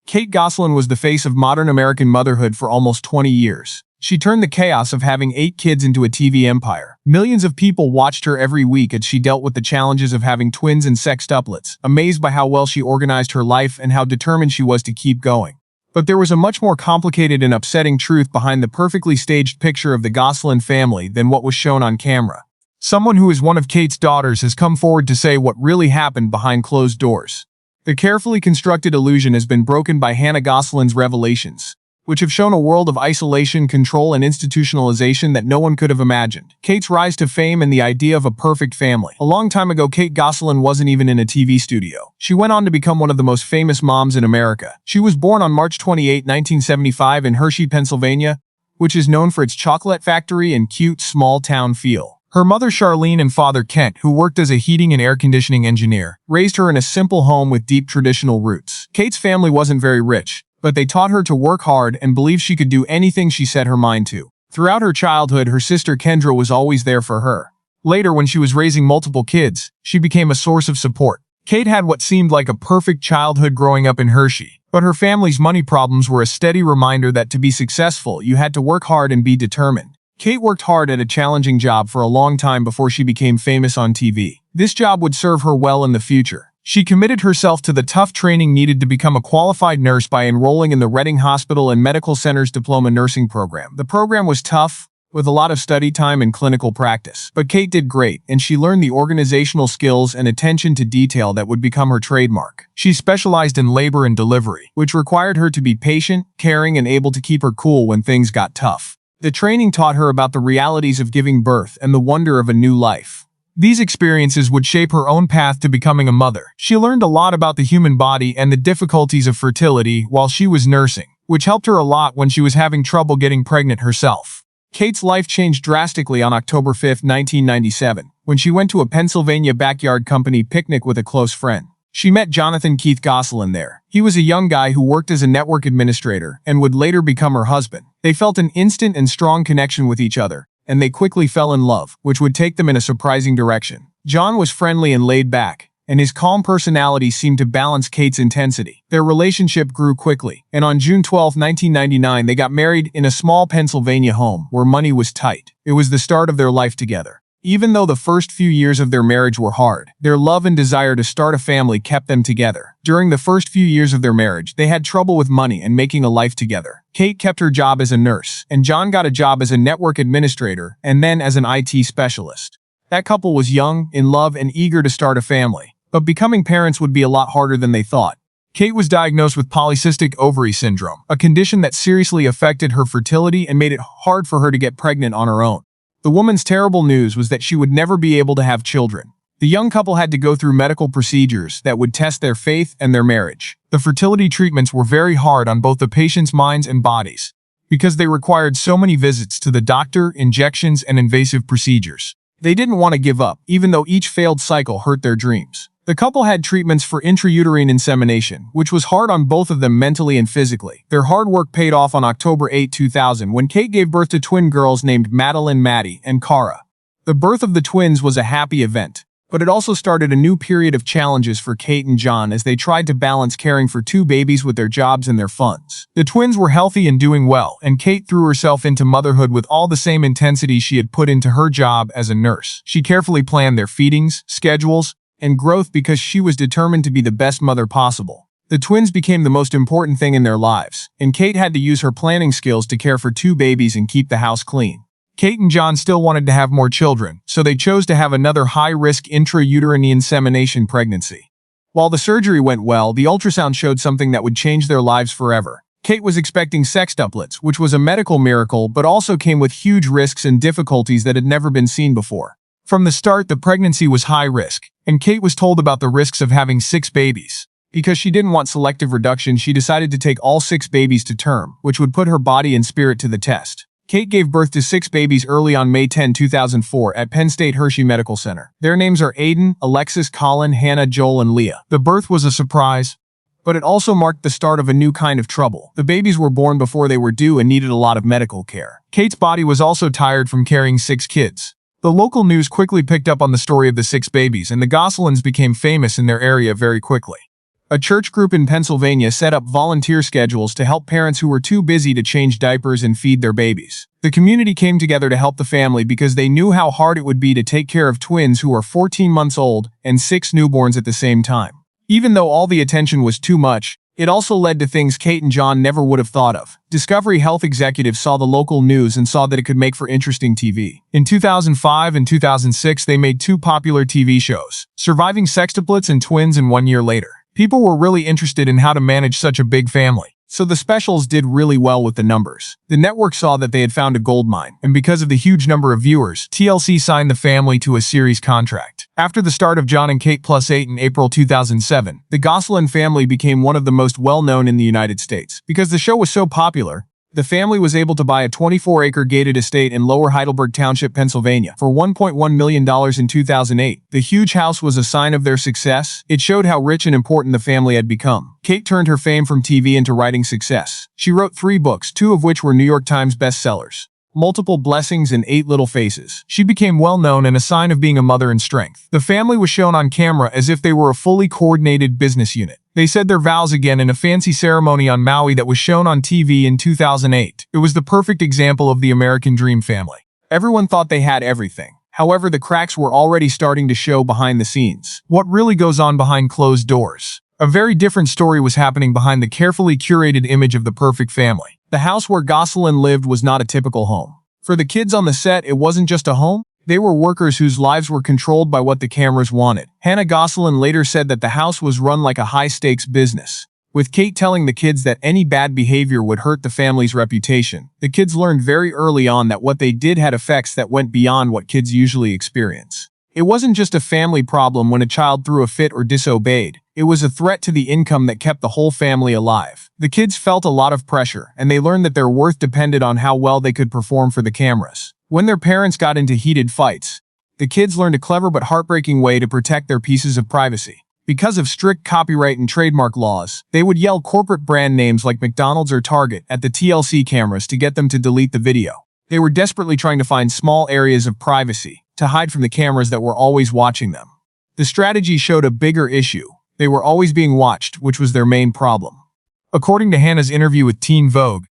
Kate Gosselin was the face of modern American motherhood for almost 20 years. She turned the chaos of having 8 kids into a TV empire. Millions of people watched her every week as she dealt with the challenges of having twins and sextuplets, amazed by how well she organized her life and how determined she was to keep going. But there was a much more complicated and upsetting truth behind the perfectly staged picture of the Gosselin family than what was shown on camera. Someone who is one of Kate's daughters has come forward to say what really happened behind closed doors. The carefully constructed illusion has been broken by Hannah Gosselin's revelations, which have shown a world of isolation, control, and institutionalization that no one could have imagined. Kate's rise to fame and the idea of a perfect family. A long time ago, Kate Gosselin wasn't even in a TV studio. She went on to become one of the most famous moms in America. She was born on March 28, 1975 in Hershey, Pennsylvania, which is known for its chocolate factory and cute small-town feel. Her mother Charlene and father Kent, who worked as a heating and air conditioning engineer, raised her in a simple home with deep traditional roots. Kate's family wasn't very rich, but they taught her to work hard and believed she could do anything she set her mind to. Throughout her childhood, her sister Kendra was always there for her. Later, when she was raising multiple kids, she became a source of support. Kate had what seemed like a perfect childhood growing up in Hershey, but her family's money problems were a steady reminder that to be successful, you had to work hard and be determined. Kate worked hard at a challenging job for a long time before she became famous on TV. This job would serve her well in the future. She committed herself to the tough training needed to become a qualified nurse by enrolling in the Reading Hospital and Medical Center's diploma nursing program. The program was tough, with a lot of study time and clinical practice. But Kate did great, and she learned the organizational skills and attention to detail that would become her trademark. She specialized in labor and delivery, which required her to be patient, caring, and able to keep her cool when things got tough. The training taught her about the realities of giving birth and the wonder of a new life. These experiences would shape her own path to becoming a mother. She learned a lot about the human body and the difficulties of fertility while she was nursing, which helped her a lot when she was having trouble getting pregnant herself. Kate's life changed drastically on October 5, 1997, when she went to a Pennsylvania backyard company picnic with a close friend. She met Jonathan Keith Gosselin there. He was a young guy who worked as a network administrator and would later become her husband. They felt an instant and strong connection with each other, and they quickly fell in love, which would take them in a surprising direction. John was friendly and laid back, and his calm personality seemed to balance Kate's intensity. Their relationship grew quickly, and on June 12, 1999, they got married in a small Pennsylvania home where money was tight. It was the start of their life together. Even though the first few years of their marriage were hard, their love and desire to start a family kept them together. During the first few years of their marriage, they had trouble with money and making a life together. Kate kept her job as a nurse, and John got a job as a network administrator and then as an IT specialist. That couple was young, in love, and eager to start a family. But becoming parents would be a lot harder than they thought. Kate was diagnosed with polycystic ovary syndrome, a condition that seriously affected her fertility and made it hard for her to get pregnant on her own. The woman's terrible news was that she would never be able to have children. The young couple had to go through medical procedures that would test their faith and their marriage. The fertility treatments were very hard on both the patients' minds and bodies, because they required so many visits to the doctor, injections, and invasive procedures. They didn't want to give up, even though each failed cycle hurt their dreams. The couple had treatments for intrauterine insemination, which was hard on both of them mentally and physically. Their hard work paid off on October 8, 2000, when Kate gave birth to twin girls named Madeline, Maddie, and Cara. The birth of the twins was a happy event, but it also started a new period of challenges for Kate and John as they tried to balance caring for 2 babies with their jobs and their funds. The twins were healthy and doing well, and Kate threw herself into motherhood with all the same intensity she had put into her job as a nurse. She carefully planned their feedings, schedules, and growth because she was determined to be the best mother possible. The twins became the most important thing in their lives, and Kate had to use her planning skills to care for 2 babies and keep the house clean. Kate and John still wanted to have more children, so they chose to have another high-risk intrauterine insemination pregnancy. While the surgery went well, the ultrasound showed something that would change their lives forever. Kate was expecting sextuplets, which was a medical miracle but also came with huge risks and difficulties that had never been seen before. From the start, the pregnancy was high risk, and Kate was told about the risks of having 6 babies. Because she didn't want selective reduction, she decided to take all 6 babies to term, which would put her body and spirit to the test. Kate gave birth to 6 babies early on May 10, 2004 at Penn State Hershey Medical Center. Their names are Aiden, Alexis, Colin, Hannah, Joel, and Leah. The birth was a surprise, but it also marked the start of a new kind of trouble. The babies were born before they were due and needed a lot of medical care. Kate's body was also tired from carrying 6 kids. The local news quickly picked up on the story of the 6 babies, and the Gosselins became famous in their area very quickly. A church group in Pennsylvania set up volunteer schedules to help parents who were too busy to change diapers and feed their babies. The community came together to help the family because they knew how hard it would be to take care of twins who are 14 months old and 6 newborns at the same time. Even though all the attention was too much, it also led to things Kate and John never would have thought of. Discovery Health executives saw the local news and saw that it could make for interesting TV. In 2005 and 2006, they made 2 popular TV shows, Surviving Sextuplets and Twins, and 1 year later. People were really interested in how to manage such a big family, so the specials did really well with the numbers. The network saw that they had found a goldmine, and because of the huge number of viewers, TLC signed the family to a series contract. After the start of John and Kate Plus 8 in April 2007, the Gosselin family became one of the most well-known in the United States. Because the show was so popular, the family was able to buy a 24-acre gated estate in Lower Heidelberg Township, Pennsylvania, for $1.1 million in 2008. The huge house was a sign of their success. It showed how rich and important the family had become. Kate turned her fame from TV into writing success. She wrote 3 books, 2 of which were New York Times bestsellers, Multiple Blessings and 8 Little Faces. She became well-known and a sign of being a mother and strength. The family was shown on camera as if they were a fully coordinated business unit. They said their vows again in a fancy ceremony on Maui that was shown on TV in 2008. It was the perfect example of the American dream family. Everyone thought they had everything. However, the cracks were already starting to show behind the scenes. What really goes on behind closed doors? A very different story was happening behind the carefully curated image of the perfect family. The house where Gosselin lived was not a typical home. For the kids on the set, it wasn't just a home. They were workers whose lives were controlled by what the cameras wanted. Hannah Gosselin later said that the house was run like a high-stakes business, with Kate telling the kids that any bad behavior would hurt the family's reputation. The kids learned very early on that what they did had effects that went beyond what kids usually experience. It wasn't just a family problem when a child threw a fit or disobeyed. It was a threat to the income that kept the whole family alive. The kids felt a lot of pressure, and they learned that their worth depended on how well they could perform for the cameras. When their parents got into heated fights, the kids learned a clever but heartbreaking way to protect their pieces of privacy. Because of strict copyright and trademark laws, they would yell corporate brand names like McDonald's or Target at the TLC cameras to get them to delete the video. They were desperately trying to find small areas of privacy to hide from the cameras that were always watching them. The strategy showed a bigger issue. They were always being watched, which was their main problem. According to Hannah's interview with Teen Vogue,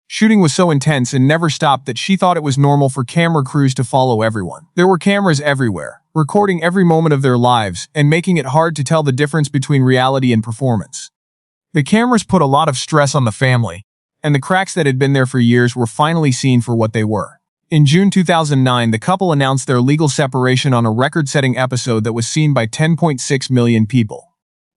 shooting was so intense and never stopped that she thought it was normal for camera crews to follow everyone. There were cameras everywhere, recording every moment of their lives and making it hard to tell the difference between reality and performance. The cameras put a lot of stress on the family, and the cracks that had been there for years were finally seen for what they were. In June 2009, the couple announced their legal separation on a record-setting episode that was seen by 10.6 million people.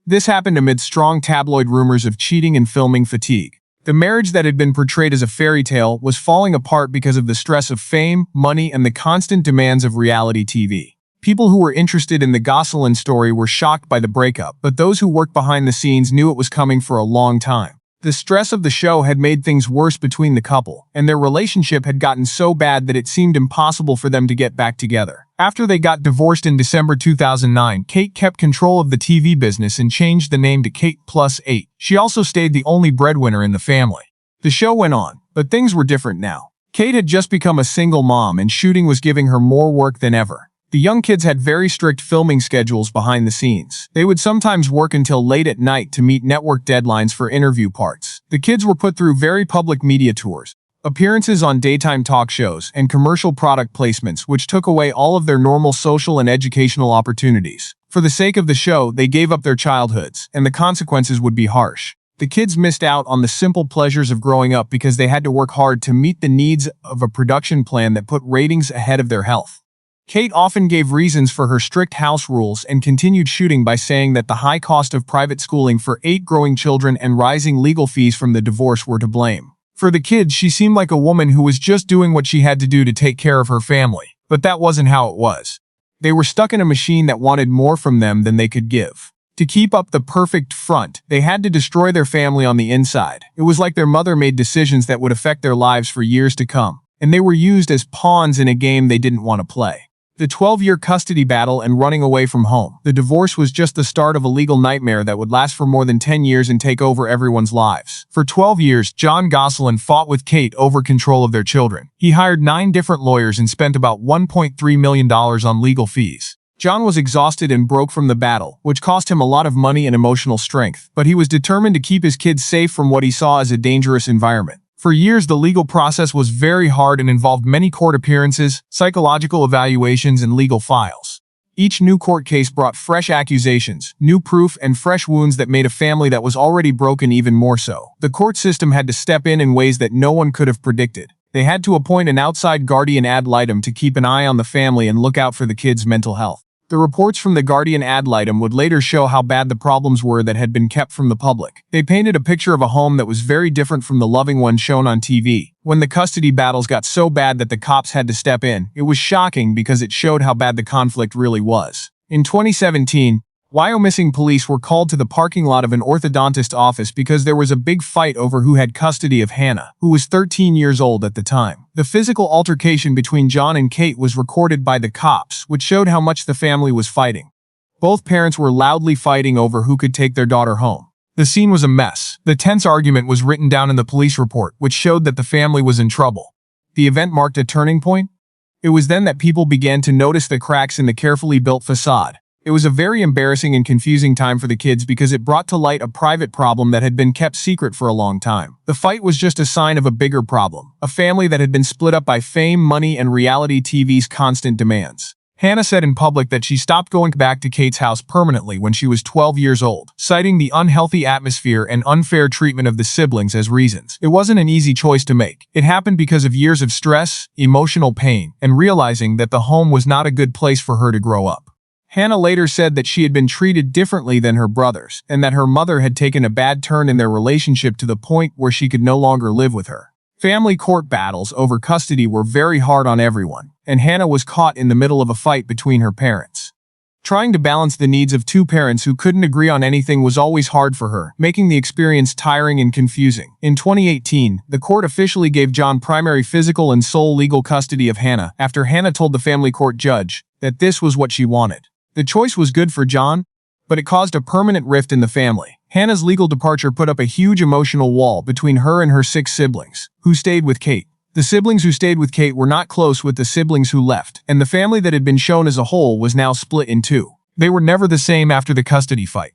This happened amid strong tabloid rumors of cheating and filming fatigue. The marriage that had been portrayed as a fairy tale was falling apart because of the stress of fame, money, and the constant demands of reality TV. People who were interested in the Gosselin story were shocked by the breakup, but those who worked behind the scenes knew it was coming for a long time. The stress of the show had made things worse between the couple, and their relationship had gotten so bad that it seemed impossible for them to get back together. After they got divorced in December 2009, Kate kept control of the TV business and changed the name to Kate Plus 8. She also stayed the only breadwinner in the family. The show went on, but things were different now. Kate had just become a single mom and shooting was giving her more work than ever. The young kids had very strict filming schedules behind the scenes. They would sometimes work until late at night to meet network deadlines for interview parts. The kids were put through very public media tours, appearances on daytime talk shows, and commercial product placements, which took away all of their normal social and educational opportunities. For the sake of the show, they gave up their childhoods, and the consequences would be harsh. The kids missed out on the simple pleasures of growing up because they had to work hard to meet the needs of a production plan that put ratings ahead of their health. Kate often gave reasons for her strict house rules and continued shooting by saying that the high cost of private schooling for 8 growing children and rising legal fees from the divorce were to blame. For the kids, she seemed like a woman who was just doing what she had to do to take care of her family. But that wasn't how it was. They were stuck in a machine that wanted more from them than they could give. To keep up the perfect front, they had to destroy their family on the inside. It was like their mother made decisions that would affect their lives for years to come, and they were used as pawns in a game they didn't want to play. The 12-year custody battle and running away from home. The divorce was just the start of a legal nightmare that would last for more than 10 years and take over everyone's lives. For 12 years, John Gosselin fought with Kate over control of their children. He hired 9 different lawyers and spent about $1.3 million on legal fees. John was exhausted and broke from the battle, which cost him a lot of money and emotional strength, but he was determined to keep his kids safe from what he saw as a dangerous environment. For years, the legal process was very hard and involved many court appearances, psychological evaluations, and legal files. Each new court case brought fresh accusations, new proof, and fresh wounds that made a family that was already broken even more so. The court system had to step in ways that no one could have predicted. They had to appoint an outside guardian ad litem to keep an eye on the family and look out for the kids' mental health. The reports from the guardian ad litem would later show how bad the problems were that had been kept from the public. They painted a picture of a home that was very different from the loving one shown on TV. When the custody battles got so bad that the cops had to step in, it was shocking because it showed how bad the conflict really was. In 2017, Wyoming police were called to the parking lot of an orthodontist office because there was a big fight over who had custody of Hannah, who was 13 years old at the time. The physical altercation between John and Kate was recorded by the cops, which showed how much the family was fighting. Both parents were loudly fighting over who could take their daughter home. The scene was a mess. The tense argument was written down in the police report, which showed that the family was in trouble. The event marked a turning point. It was then that people began to notice the cracks in the carefully built facade. It was a very embarrassing and confusing time for the kids because it brought to light a private problem that had been kept secret for a long time. The fight was just a sign of a bigger problem, a family that had been split up by fame, money, and reality TV's constant demands. Hannah said in public that she stopped going back to Kate's house permanently when she was 12 years old, citing the unhealthy atmosphere and unfair treatment of the siblings as reasons. It wasn't an easy choice to make. It happened because of years of stress, emotional pain, and realizing that the home was not a good place for her to grow up. Hannah later said that she had been treated differently than her brothers, and that her mother had taken a bad turn in their relationship to the point where she could no longer live with her. Family court battles over custody were very hard on everyone, and Hannah was caught in the middle of a fight between her parents. Trying to balance the needs of two parents who couldn't agree on anything was always hard for her, making the experience tiring and confusing. In 2018, the court officially gave John primary physical and sole legal custody of Hannah after Hannah told the family court judge that this was what she wanted. The choice was good for John, but it caused a permanent rift in the family. Hannah's legal departure put up a huge emotional wall between her and her 6 siblings, who stayed with Kate. The siblings who stayed with Kate were not close with the siblings who left, and the family that had been shown as a whole was now split in two. They were never the same after the custody fight.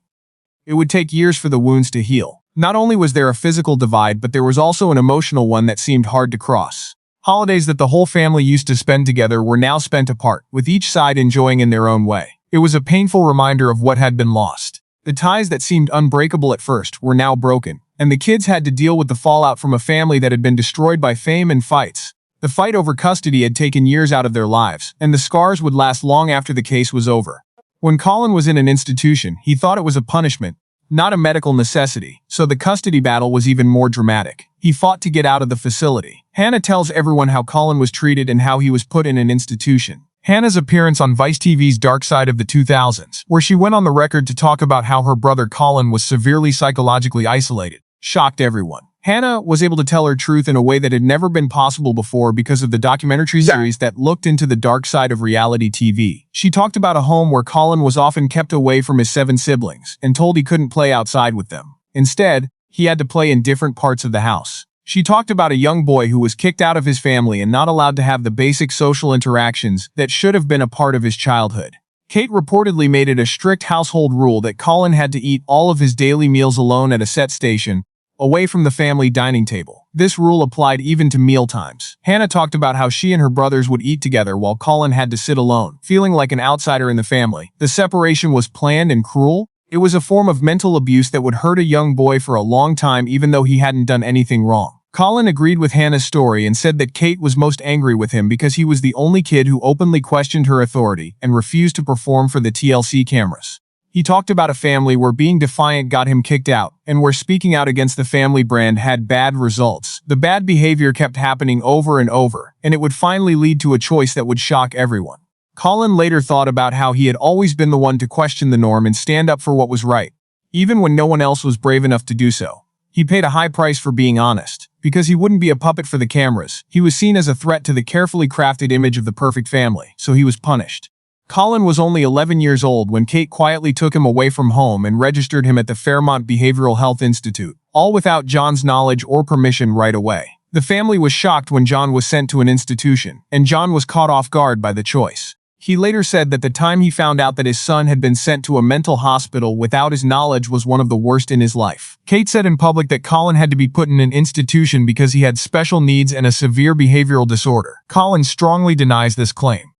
It would take years for the wounds to heal. Not only was there a physical divide, but there was also an emotional one that seemed hard to cross. Holidays that the whole family used to spend together were now spent apart, with each side enjoying in their own way. It was a painful reminder of what had been lost. The ties that seemed unbreakable at first were now broken, and the kids had to deal with the fallout from a family that had been destroyed by fame and fights. The fight over custody had taken years out of their lives, and the scars would last long after the case was over. When Colin was in an institution, he thought it was a punishment, not a medical necessity, so the custody battle was even more dramatic. He fought to get out of the facility. Hannah tells everyone how Colin was treated and how he was put in an institution. Hannah's appearance on Vice TV's Dark Side of the 2000s, where she went on the record to talk about how her brother Colin was severely psychologically isolated, shocked everyone. Hannah was able to tell her truth in a way that had never been possible before because of the documentary series that looked into the dark side of reality TV. She talked about a home where Colin was often kept away from his 7 siblings and told he couldn't play outside with them. Instead, he had to play in different parts of the house. She talked about a young boy who was kicked out of his family and not allowed to have the basic social interactions that should have been a part of his childhood. Kate reportedly made it a strict household rule that Colin had to eat all of his daily meals alone at a set station, away from the family dining table. This rule applied even to meal times. Hannah talked about how she and her brothers would eat together while Colin had to sit alone, feeling like an outsider in the family. The separation was planned and cruel. It was a form of mental abuse that would hurt a young boy for a long time even though he hadn't done anything wrong. Colin agreed with Hannah's story and said that Kate was most angry with him because he was the only kid who openly questioned her authority and refused to perform for the TLC cameras. He talked about a family where being defiant got him kicked out, and where speaking out against the family brand had bad results. The bad behavior kept happening over and over, and it would finally lead to a choice that would shock everyone. Colin later thought about how he had always been the one to question the norm and stand up for what was right, even when no one else was brave enough to do so. He paid a high price for being honest. Because he wouldn't be a puppet for the cameras, he was seen as a threat to the carefully crafted image of the perfect family, so he was punished. Colin was only 11 years old when Kate quietly took him away from home and registered him at the Fairmont Behavioral Health Institute, all without John's knowledge or permission right away. The family was shocked when John was sent to an institution, and John was caught off guard by the choice. He later said that the time he found out that his son had been sent to a mental hospital without his knowledge was one of the worst in his life. Kate said in public that Colin had to be put in an institution because he had special needs and a severe behavioral disorder. Colin strongly denies this claim.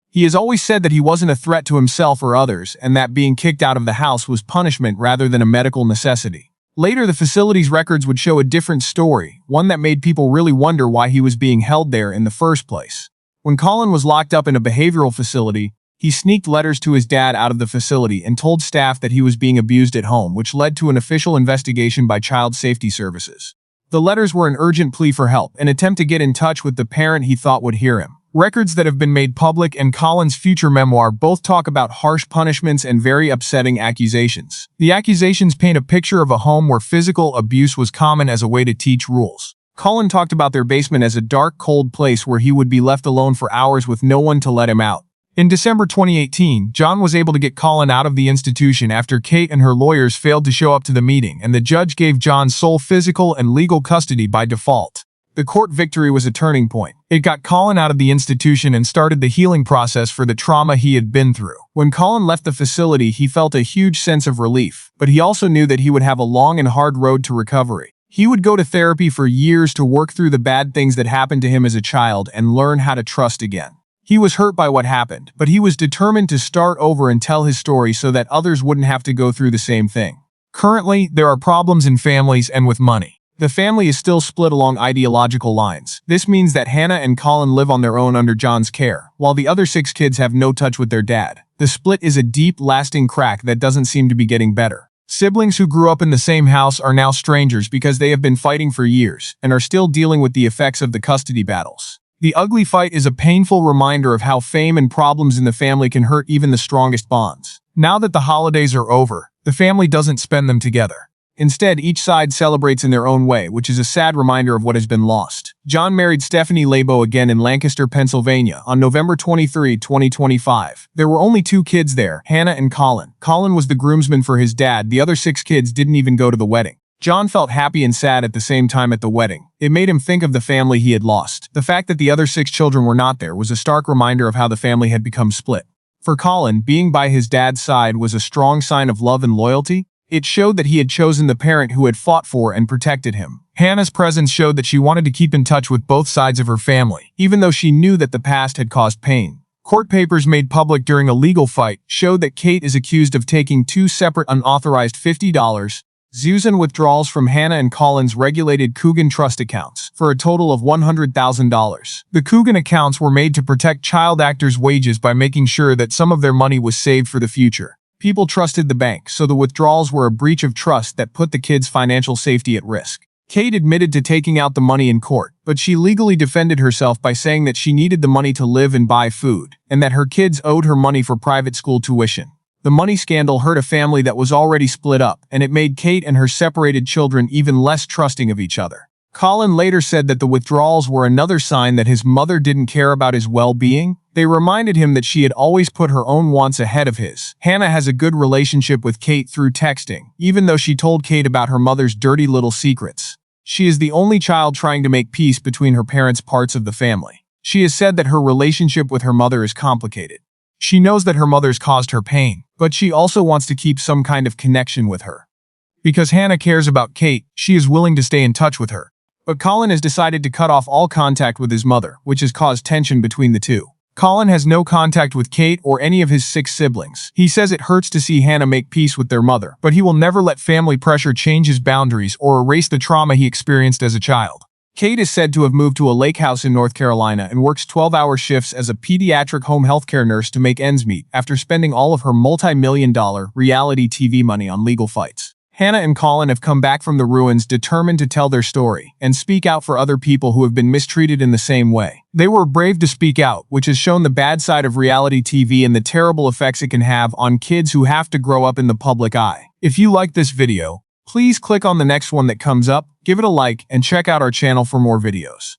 He has always said that he wasn't a threat to himself or others and that being kicked out of the house was punishment rather than a medical necessity. Later, the facility's records would show a different story, one that made people really wonder why he was being held there in the first place. When Colin was locked up in a behavioral facility, he sneaked letters to his dad out of the facility and told staff that he was being abused at home, which led to an official investigation by Child Safety Services. The letters were an urgent plea for help, an attempt to get in touch with the parent he thought would hear him. Records that have been made public and Colin's future memoir both talk about harsh punishments and very upsetting accusations. The accusations paint a picture of a home where physical abuse was common as a way to teach rules. Colin talked about their basement as a dark, cold place where he would be left alone for hours with no one to let him out. In December 2018, John was able to get Colin out of the institution after Kate and her lawyers failed to show up to the meeting, and the judge gave John sole physical and legal custody by default. The court victory was a turning point. It got Colin out of the institution and started the healing process for the trauma he had been through. When Colin left the facility, he felt a huge sense of relief, but he also knew that he would have a long and hard road to recovery. He would go to therapy for years to work through the bad things that happened to him as a child and learn how to trust again. He was hurt by what happened, but he was determined to start over and tell his story so that others wouldn't have to go through the same thing. Currently, there are problems in families and with money. The family is still split along ideological lines. This means that Hannah and Colin live on their own under John's care, while the other 6 kids have no touch with their dad. The split is a deep, lasting crack that doesn't seem to be getting better. Siblings who grew up in the same house are now strangers because they have been fighting for years and are still dealing with the effects of the custody battles. The ugly fight is a painful reminder of how fame and problems in the family can hurt even the strongest bonds. Now that the holidays are over, the family doesn't spend them together. Instead, each side celebrates in their own way, which is a sad reminder of what has been lost. John married Stephanie Labo again in Lancaster, Pennsylvania, on November 23, 2025. There were only 2 kids there, Hannah and Colin. Colin was the groomsman for his dad. The other 6 kids didn't even go to the wedding. John felt happy and sad at the same time at the wedding. It made him think of the family he had lost. The fact that the other 6 children were not there was a stark reminder of how the family had become split. For Colin, being by his dad's side was a strong sign of love and loyalty. It showed that he had chosen the parent who had fought for and protected him. Hannah's presence showed that she wanted to keep in touch with both sides of her family, even though she knew that the past had caused pain. Court papers made public during a legal fight showed that Kate is accused of taking 2 separate unauthorized $50,000 withdrawals from Hannah and Colin's regulated Coogan trust accounts, for a total of $100,000. The Coogan accounts were made to protect child actors' wages by making sure that some of their money was saved for the future. People trusted the bank, so the withdrawals were a breach of trust that put the kids' financial safety at risk. Kate admitted to taking out the money in court, but she legally defended herself by saying that she needed the money to live and buy food, and that her kids owed her money for private school tuition. The money scandal hurt a family that was already split up, and it made Kate and her separated children even less trusting of each other. Colin later said that the withdrawals were another sign that his mother didn't care about his well-being. They reminded him that she had always put her own wants ahead of his. Hannah has a good relationship with Kate through texting, even though she told Kate about her mother's dirty little secrets. She is the only child trying to make peace between her parents' parts of the family. She has said that her relationship with her mother is complicated. She knows that her mother's caused her pain, but she also wants to keep some kind of connection with her. Because Hannah cares about Kate, she is willing to stay in touch with her. But Colin has decided to cut off all contact with his mother, which has caused tension between the two. Colin has no contact with Kate or any of his 6 siblings. He says it hurts to see Hannah make peace with their mother, but he will never let family pressure change his boundaries or erase the trauma he experienced as a child. Kate is said to have moved to a lake house in North Carolina and works 12-hour shifts as a pediatric home healthcare nurse to make ends meet after spending all of her multi-million-dollar reality TV money on legal fights. Hannah and Colin have come back from the ruins determined to tell their story and speak out for other people who have been mistreated in the same way. They were brave to speak out, which has shown the bad side of reality TV and the terrible effects it can have on kids who have to grow up in the public eye. If you like this video, please click on the next one that comes up, give it a like, and check out our channel for more videos.